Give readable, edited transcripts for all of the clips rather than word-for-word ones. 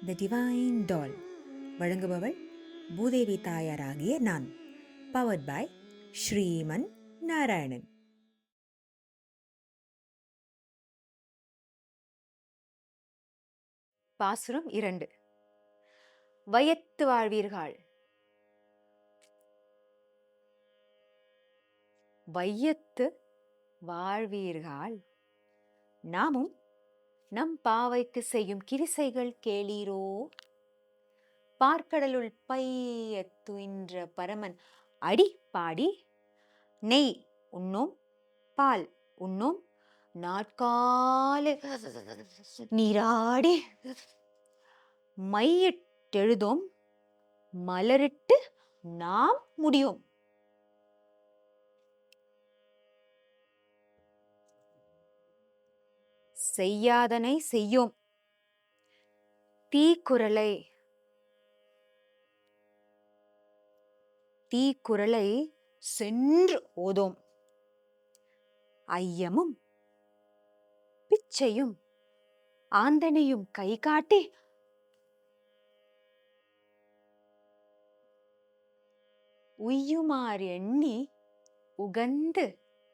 The divine டால் வழங்குபவள் பூதேவி தாயாராகிய நான். Powered by Sriman Narayanan. பாசுரம் 2. வையத்து வாழ்வீர்கள். வையத்து வாழ்வீர்கள், நாமும் நம் பாவைக்கு செய்யும் கிரிசைகள் கேளீரோ. பார்க்கடலுள் பையத்துயின்ற பரமன் அடி பாடி நெய் உண்ணோம், பால் உண்ணோம், நாட்காலு நீராடி மையிட்டெழுதோம், மலரிட்டு நாம் முடியோம். செய்யாதனை செய்யோம், தீக்குறளை சென்று ஓதோம். ஐயமும் பிச்சையும் ஆந்தனையும் கை காட்டி உய்யுமாறு எண்ணி உகந்து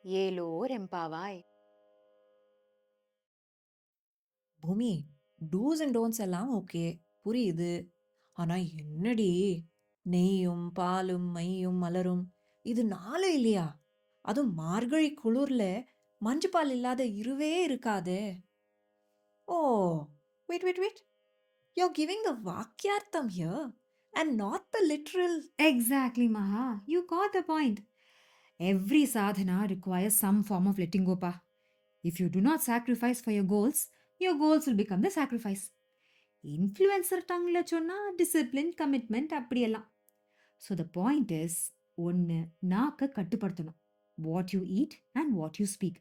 ஏலோர் எம்பாவாய். பூமி, டூஸ் அண்ட் டோன்ட்ஸ் எல்லாம் ஓகே, புரியுது. ஆனா என்னடி, நெய்யும் பாலும் மையும் மலரும், இது 4 இல்லையா? அதுவும் மார்கழி குளிர்ல மஞ்சு பால் இல்லாத இருவே இருக்காதே. ஓ, wait. You're giving the வாக்கியார்த்தம் here and not the literal. Exactly, Maha. You got the point. Every sadhana requires some form of letting go, pa. If you do not sacrifice for your goals will become the sacrifice. Influencer tongueல சொன்னா discipline, commitment அப்படியெல்லாம். So the point is, ஒன்று நாக்க கட்டுப்படுத்தணும். What you eat and what you speak.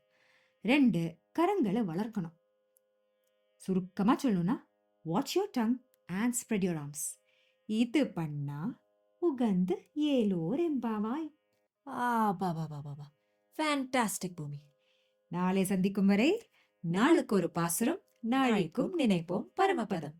2 கரங்களை வளர்க்கணும். சுருக்கமா சொல்லணும்னா, watch your tongue and spread your arms. இது பண்ணா உகந்து ஏலோர் எம்பாவாய். பாபா ஃபேண்டாஸ்டிக் பூமி. நாளை சந்திக்கும் வரை நாளுக்கு ஒரு பாசுரம், நாளைக்கும் நினைப்போம் பரமபதம்.